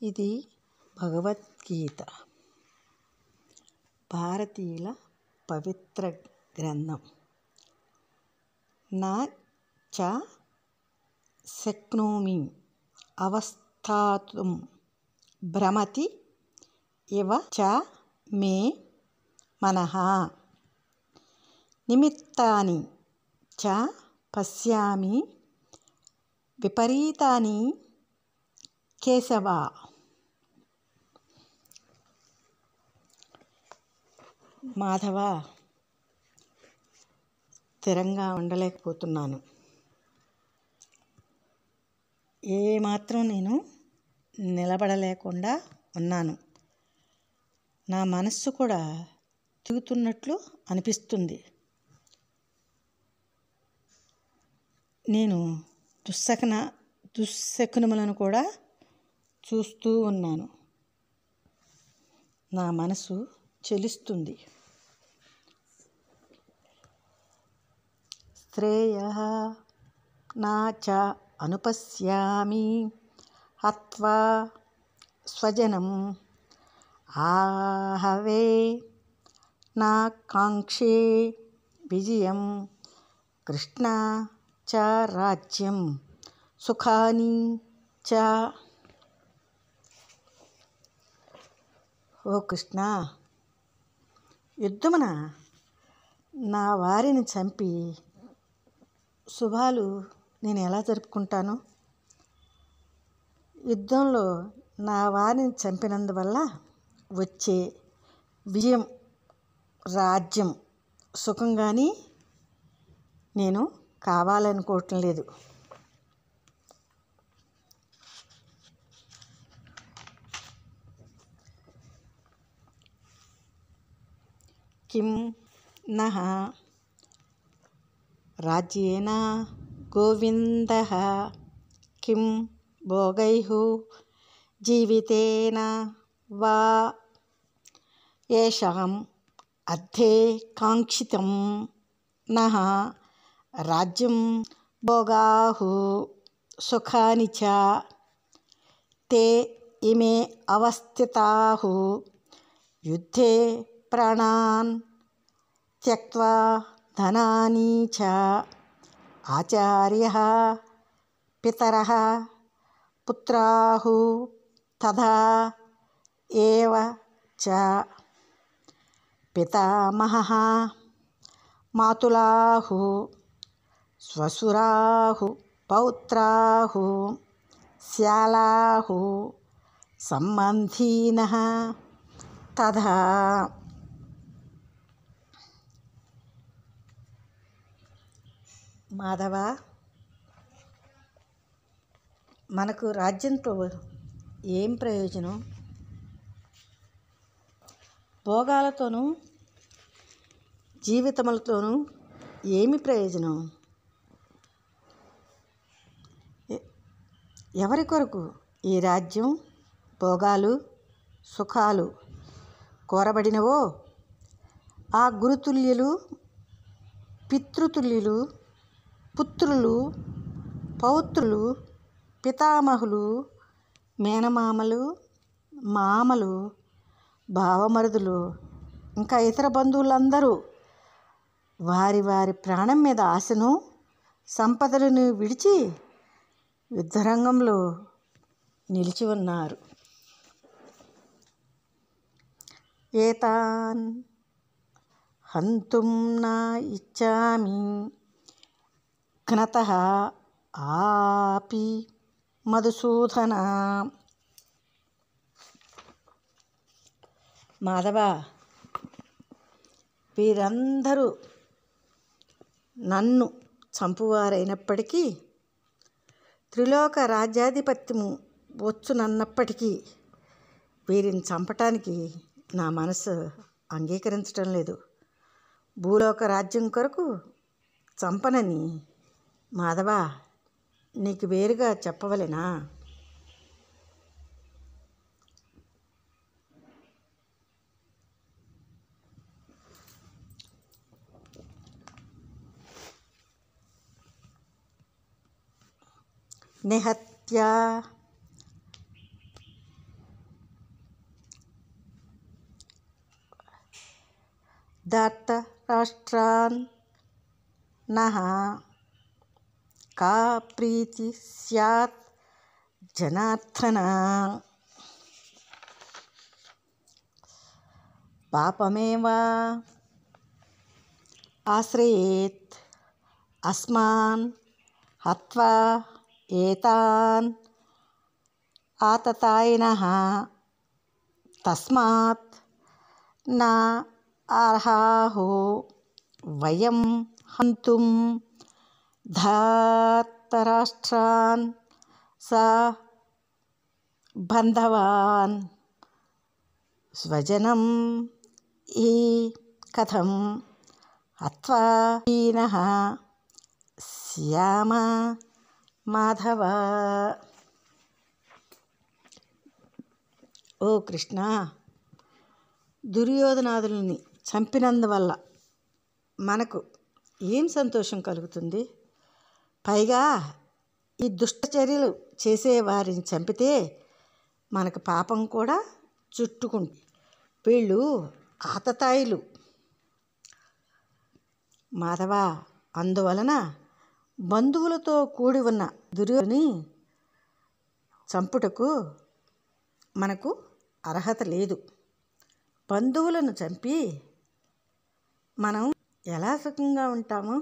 ఇది భగవద్గీత, భారతీయుల పవిత్ర గ్రంథం. నా చ శక్నోమి అవస్థాతుం భ్రమతి ఇవ చ మే మనః నిమిత్తాని చ పశ్యామి విపరీతాని కేశవ. మాధవ, స్థిరంగా ఉండలేకపోతున్నాను. ఏమాత్రం నేను నిలబడలేకుండా ఉన్నాను. నా మనస్సు కూడా తిరుగుతున్నట్లు అనిపిస్తుంది. నేను దుశ్శకునములను కూడా చూస్తూ ఉన్నాను. నా మనసు చెలిస్తుంది. శ్రేయః నా చ అనుపశ్యామి హత్వా స్వజనం ఆహవే నా కాంక్షే విజయం కృష్ణ చ రాజ్యం సుఖాని చ. ఓ కృష్ణ, యుద్ధమున నా వారిని చంపి శుభాలు నేను ఎలా జరుపుకుంటాను? యుద్ధంలో నా వారిని చంపినందువల్ల వచ్చే విజయం, రాజ్యం, సుఖం కానీ నేను కావాలనుకోవటం లేదు. కిం నః రాజ్యేన గోవిందః కిం భోగైః జీవితేన వా యేషాం అర్థే కాంక్షితం నః రాజ్యం భోగాః సుఖాని చ తే ఇమే అవస్థితాః యుద్ధే ప్రాణాన్ త్యక్త్వా ధనాని చ ఆచార్యః పితరః పుత్రాః తథా ఏవ చ పితామహః మాతులాః శ్వశురాః పౌత్రాః శ్యాలాః సంబంధీనః తథా. మాధవ, మనకు రాజ్యంతో ఏం ప్రయోజనం? భోగాలతోనూ జీవితములతోనూ ఏమి ప్రయోజనం? ఎవరి కొరకు ఈ రాజ్యం, భోగాలు, సుఖాలు కోరబడినవో ఆ గురుతుల్యులు, పితృతుల్యులు, పుత్రులు, పౌత్రులు, పితామహులు, మేనమామలు, మామలు, బావమరుదులు, ఇంకా ఇతర బంధువులందరూ వారి వారి ప్రాణం మీద ఆశను, సంపదలను విడిచి యుద్ధరంగంలో నిలిచి ఉన్నారు. ఏతాన్ హంతుం నా ఇచ్చామి ఘ్నతః ఆపి మధుసూదన. మాధవ, వీరందరూ నన్ను చంపువారైనప్పటికీ, త్రిలోక రాజ్యాధిపత్యము వచ్చునన్నప్పటికీ వీరిని చంపటానికి నా మనసు అంగీకరించటం లేదు. భూలోక రాజ్యం కొరకు చంపనని మాధవ నీకు వేరుగా చెప్పవలెనా? నిహత్య ధార్తరాష్ట్రాన్ నః కా ప్రీతి స్యాత్ జనార్దన. పాపమేవ ఆశ్రయేత్ అస్మాన్ హత్వా ఏతాన్ ఆతతాయినః తస్మాత్ నా అర్హాహో వయం హంతుం ధార్తరాష్ట్రాన్ స బంధవాన్ స్వజనం ఈ కథం హత్వా హీనః శ్యామ మాధవ. ఓ కృష్ణ, దుర్యోధనాదుల్ని చంపినందువల్ల మనకు ఏం సంతోషం కలుగుతుంది? పైగా ఈ దుష్టచర్యలు చేసేవారిని చంపితే మనకు పాపం కూడా చుట్టుకుంటుంది. వీళ్ళు ఆతతాయిలు మాధవ. అందువలన బంధువులతో కూడి ఉన్న దుర్యోధని చంపుటకు మనకు అర్హత లేదు. బంధువులను చంపి మనం ఎలా సుఖంగా ఉంటాము?